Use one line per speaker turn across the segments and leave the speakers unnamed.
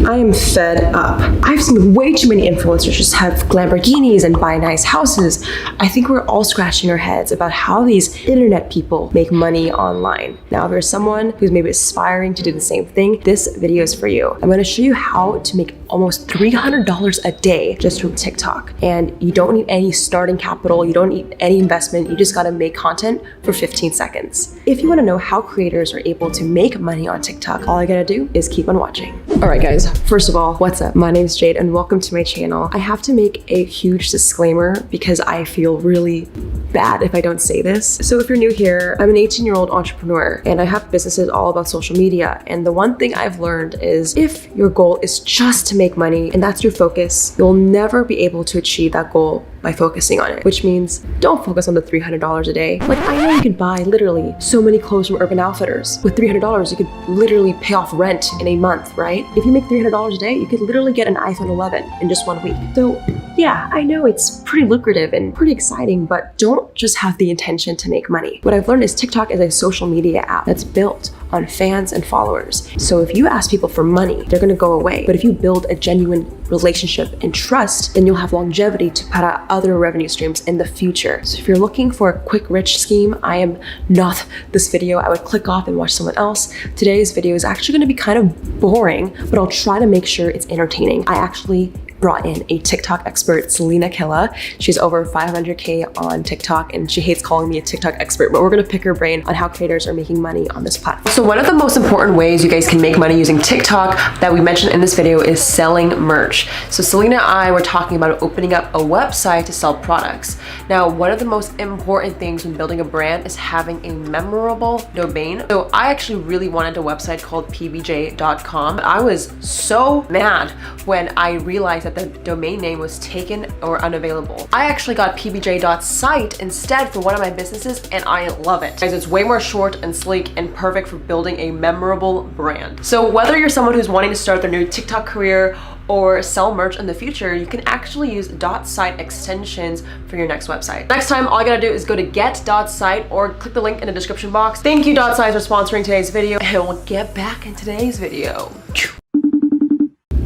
I am fed up. I've seen way too many influencers just have Lamborghinis and buy nice houses. I think we're all scratching our heads about how these internet people make money online. Now, if you're someone who's maybe aspiring to do the same thing, this video is for you. I'm gonna show you how to make almost $300 a day just from TikTok. And you don't need any starting capital, you don't need any investment, you just gotta make content for 15 seconds. If you wanna know how creators are able to make money on TikTok, all I gotta do is keep on watching. All right, guys, first of all, what's up? My name is Jade and welcome to my channel. I have to make a huge disclaimer because I feel really bad if I don't say this. So if you're new here, I'm an 18-year-old entrepreneur and I have businesses all about social media. And the one thing I've learned is if your goal is just to make money and that's your focus, you'll never be able to achieve that goal by focusing on it, which means don't focus on the $300 a day. Like, I know you could buy literally so many clothes from Urban Outfitters. With $300, you could literally pay off rent in a month, right? If you make $300 a day, you could literally get an iPhone 11 in just 1 week. So yeah, I know it's pretty lucrative and pretty exciting, but don't just have the intention to make money. What I've learned is TikTok is a social media app that's built on fans and followers. So if you ask people for money, they're gonna go away. But if you build a genuine relationship and trust, then you'll have longevity to put out other revenue streams in the future. So if you're looking for a quick rich scheme, I am not this video. I would click off and watch someone else. Today's video is actually gonna be kind of boring, but I'll try to make sure it's entertaining. I actually brought in a TikTok expert, Selena Killa. She's over 500K on TikTok and she hates calling me a TikTok expert, but we're gonna pick her brain on how creators are making money on this platform. So one of the most important ways you guys can make money using TikTok that we mentioned in this video is selling merch. So Selena and I were talking about opening up a website to sell products. Now, one of the most important things when building a brand is having a memorable domain. So I actually really wanted a website called pbj.com. I was so mad when I realized that the domain name was taken or unavailable. I actually got pbj.site instead for one of my businesses and I love it. Guys, it's way more short and sleek and perfect for building a memorable brand. So whether you're someone who's wanting to start their new TikTok career or sell merch in the future, you can actually use .site extensions for your next website. Next time, all you gotta do is go to get.site or click the link in the description box. Thank you .site for sponsoring today's video and we'll get back in today's video.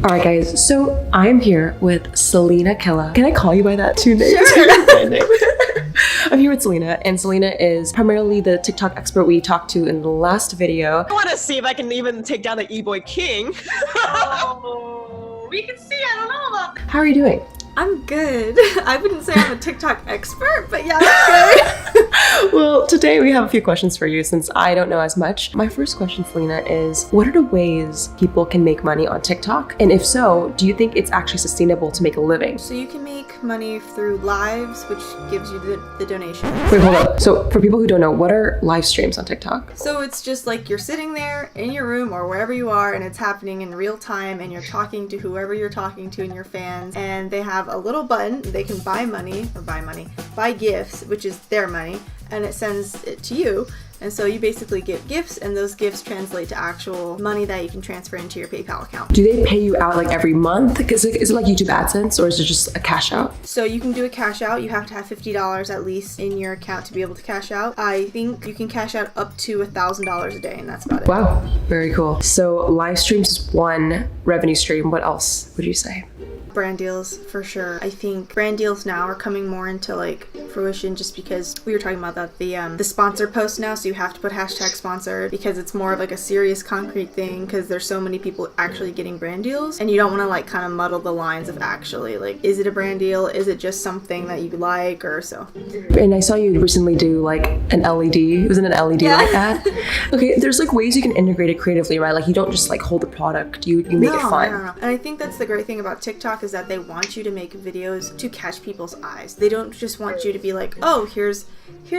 All right, guys, so I'm here with Selena Killa. Can I call you by that too, Nate? Sure. I'm here with Selena, and Selena is primarily the TikTok expert we talked to in the last video.
I want to see if I can even take down the e-boy king. Oh, we can see, I don't know about that.
How are you doing?
I'm good. I wouldn't say I'm a TikTok expert, but yeah, I'm good.
Well, today we have a few questions for you since I don't know as much. My first question, Selena, is what are the ways people can make money on TikTok? And if so, do you think it's actually sustainable to make a living?
So you can make money through lives, which gives you the donation.
Wait, hold up. So for people who don't know, what are live streams on TikTok?
So it's just like you're sitting there in your room or wherever you are and it's happening in real time and you're talking to whoever you're talking to and your fans, and they have a little button, they can buy gifts, which is their money, and it sends it to you. And so you basically get gifts and those gifts translate to actual money that you can transfer into your PayPal account.
Do they pay you out like every month? Is it like YouTube AdSense or is it just a cash out?
So you can do a cash out. You have to have $50 at least in your account to be able to cash out. I think you can cash out up to $1,000 a day and that's about it.
Wow, very cool. So live streams is one revenue stream. What else would you say?
Brand deals for sure. I think brand deals now are coming more into like fruition just because we were talking about that the sponsor post now, so you have to put hashtag sponsored because it's more of like a serious concrete thing because there's so many people actually getting brand deals and you don't want to like kind of muddle the lines of actually like, is it a brand deal, is it just something that you like, or so.
And I saw you recently do like an LED. It was in an LED like that. Okay, there's like ways you can integrate it creatively, right? Like you don't just like hold the product, you make it fun.
No. And I think that's the great thing about TikTok is that they want you to make videos to catch people's eyes. They don't just want you to be like, oh, here's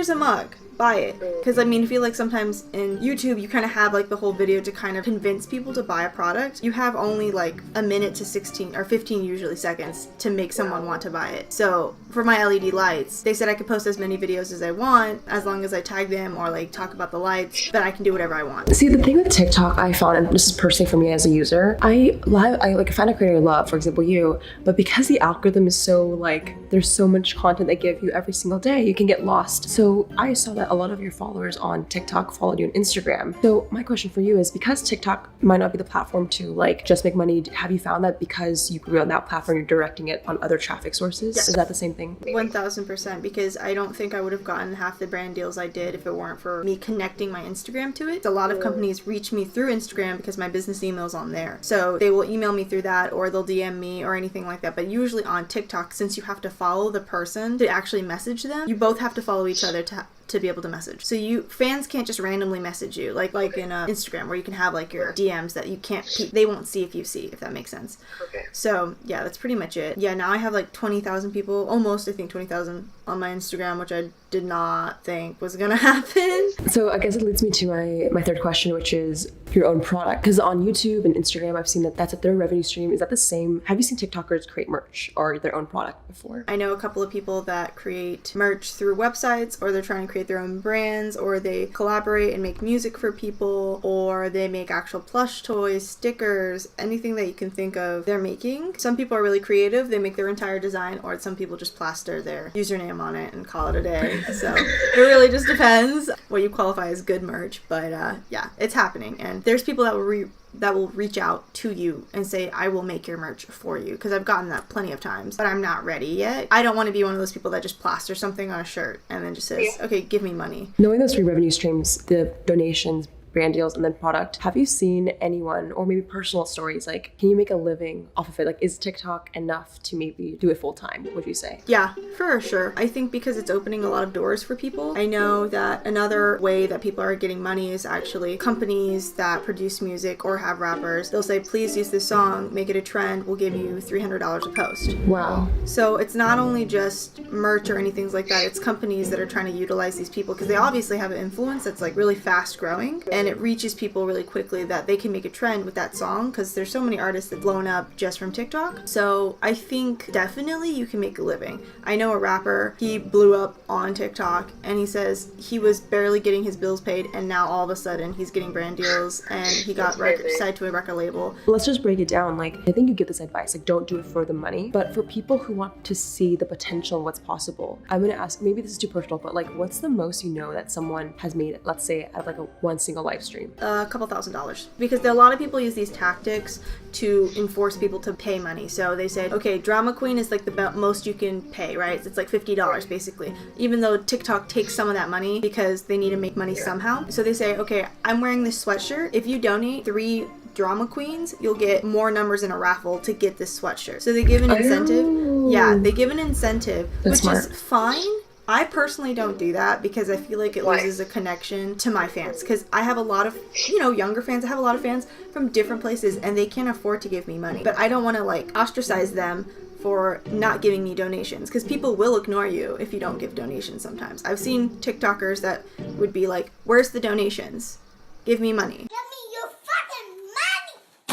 a mug, buy it. Because I mean, I feel like sometimes in YouTube you kind of have like the whole video to kind of convince people to buy a product. You have only like a minute to 16 or 15 usually seconds to make someone want to buy it. So for my LED lights, they said I could post as many videos as I want as long as I tag them or like talk about the lights, but I can do whatever I want.
See, the thing with TikTok I found, and this is personally for me as a user, I like find a creator I love, for example you, but because the algorithm is so like, there's so much content they give you every single day, you can get lost. So I saw that a lot of your followers on TikTok followed you on Instagram. So my question for you is, because TikTok might not be the platform to like just make money, have you found that because you grew on that platform, you're directing it on other traffic sources?
Yes.
Is that the same thing?
1000%, because I don't think I would have gotten half the brand deals I did if it weren't for me connecting my Instagram to it. A lot of companies reach me through Instagram because my business email is on there. So they will email me through that, or they'll DM me or anything like that. But usually on TikTok, since you have to follow the person to actually message them, you both have to follow each other to be able to message. So fans can't just randomly message you like in Instagram, where you can have like your DMs that you can't, they won't see if that makes sense.
Okay.
So yeah, that's pretty much it. Yeah, now I have like 20,000 people, almost, I think 20,000 on my Instagram, which I did not think was gonna happen.
So I guess it leads me to my third question, which is your own product. Because on YouTube and Instagram, I've seen that that's their revenue stream. Is that the same? Have you seen TikTokers create merch or their own product before?
I know a couple of people that create merch through websites, or they're trying to create their own brands, or they collaborate and make music for people, or they make actual plush toys, stickers, anything that you can think of they're making. Some people are really creative. They make their entire design, or some people just plaster their username on it and call it a day. So it really just depends what you qualify as good merch. But yeah, it's happening. And there's people that will reach out to you and say, I will make your merch for you, because I've gotten that plenty of times, but I'm not ready yet. I don't want to be one of those people that just plaster something on a shirt and then just says, okay, give me money.
Knowing those three revenue streams, the donations, brand deals, and then product, have you seen anyone, or maybe personal stories, like, can you make a living off of it? Like, is TikTok enough to maybe do it full time, would you say?
Yeah, for sure. I think because it's opening a lot of doors for people. I know that another way that people are getting money is actually companies that produce music or have rappers. They'll say, please use this song, make it a trend, we'll give you $300 a post.
Wow.
So it's not only just merch or anything like that, it's companies that are trying to utilize these people, because they obviously have an influence that's like really fast growing, and it reaches people really quickly that they can make a trend with that song, because there's so many artists that blown up just from TikTok. So I think definitely you can make a living. I know a rapper, he blew up on TikTok, and he says he was barely getting his bills paid, and now all of a sudden he's getting brand deals, and he got signed to a record label.
Let's just break it down. Like, I think you give this advice, like, don't do it for the money, but for people who want to see the potential of what's possible, I'm gonna ask, maybe this is too personal, but like, what's the most you know that someone has made, let's say, out of like one single live stream?
A couple $1,000s, because a lot of people use these tactics to enforce people to pay money. So they say, okay, drama queen is like the most you can pay, right? It's like $50 basically, even though TikTok takes some of that money because they need to make money somehow. So they say, okay, I'm wearing this sweatshirt. If you donate 3 drama queens, you'll get more numbers in a raffle to get this sweatshirt. So they give an incentive. Yeah, they give an incentive,
That's
which
smart.
is fine. I personally don't do that because I feel like it loses a connection to my fans, because I have a lot of, younger fans. I have a lot of fans from different places, and they can't afford to give me money. But I don't want to like ostracize them for not giving me donations, because people will ignore you if you don't give donations sometimes. I've seen TikTokers that would be like, where's the donations? Give me money.
Give me your fucking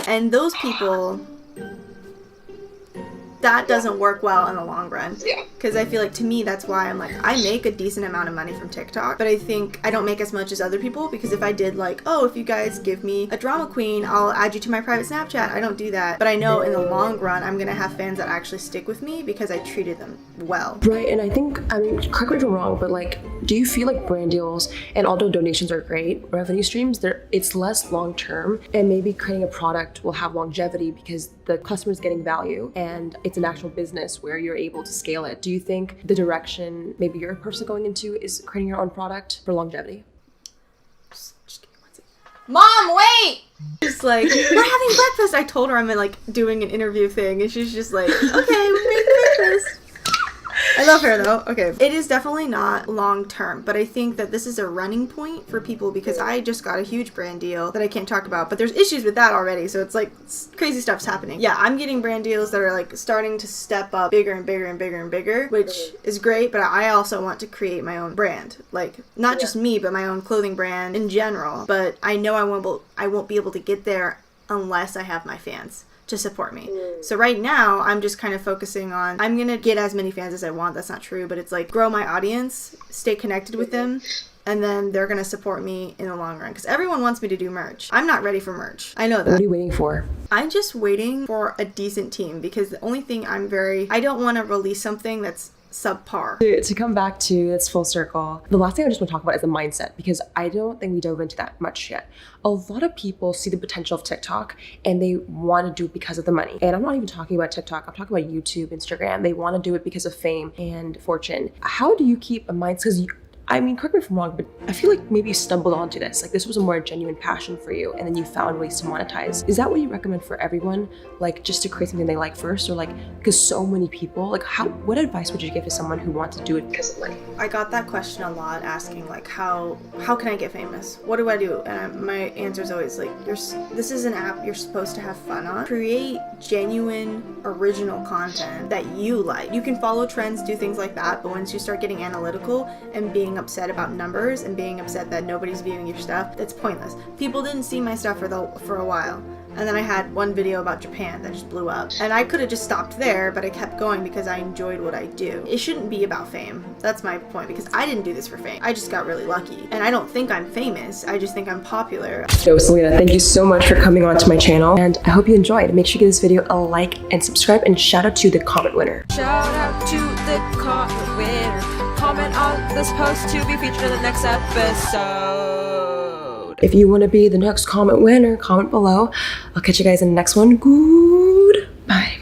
money!
And those people, that doesn't work well in the long run.
Yeah.
Because I feel like, to me, that's why I'm like, I make a decent amount of money from TikTok, but I think I don't make as much as other people, because if I did like, oh, if you guys give me a drama queen, I'll add you to my private Snapchat. I don't do that. But I know in the long run, I'm going to have fans that actually stick with me because I treated them well.
Right, and I think, I mean, correct me if I'm wrong, but like, do you feel like brand deals, and although donations are great, revenue streams, it's less long-term, and maybe creating a product will have longevity because the customer's getting value, and it's an actual business where you're able to scale it. Do you think the direction maybe you're personally going into is creating your own product for longevity?
Just give me 1 second. Mom, wait! Just like, we're having breakfast. I told her I'm like doing an interview thing, and she's just like, okay, we're making breakfast. I love her though. Okay. It is definitely not long term, but I think that this is a running point for people, because I just got a huge brand deal that I can't talk about, but there's issues with that already. So it's like crazy stuff's happening. Yeah, I'm getting brand deals that are like starting to step up bigger and bigger and bigger and bigger, which is great, but I also want to create my own brand. Like, not just me, but my own clothing brand in general. But I know I won't be able to get there unless I have my fans to support me. So right now, I'm just kind of focusing on, I'm gonna get as many fans as I want. That's not true, but it's like grow my audience, stay connected with them, and then they're gonna support me in the long run. Because everyone wants me to do merch. I'm not ready for merch. I know that.
What are you waiting for?
I'm just waiting for a decent team, because the only thing I don't want to release something that's subpar.
To come back to this full circle, the last thing I just want to talk about is the mindset, because I don't think we dove into that much yet. A lot of people see the potential of TikTok and they want to do it because of the money. And I'm not even talking about TikTok, I'm talking about YouTube, Instagram. They want to do it because of fame and fortune. How do you keep a mindset? Because I mean, correct me if I'm wrong, but I feel like maybe you stumbled onto this. Like this was a more genuine passion for you and then you found ways to monetize. Is that what you recommend for everyone? Like just to create something they like first, or like, because so many people, like what advice would you give to someone who wants to do it because of money?
I got that question a lot, asking like, how can I get famous? What do I do? And my answer is always like, this is an app you're supposed to have fun on. Create genuine, original content that you like. You can follow trends, do things like that, but once you start getting analytical and being upset about numbers and being upset that nobody's viewing your stuff, that's pointless. People didn't see my stuff for a while. And then I had one video about Japan that just blew up. And I could have just stopped there, but I kept going because I enjoyed what I do. It shouldn't be about fame. That's my point, because I didn't do this for fame. I just got really lucky. And I don't think I'm famous. I just think I'm popular.
So Selena, thank you so much for coming on to my channel, and I hope you enjoyed. Make sure you give this video a like and subscribe, and shout out to the comment winner.
Shout out to the comment winner. Comment on this post to be featured in the next episode.
If you want to be the next comment winner, comment below. I'll catch you guys in the next one. Goodbye.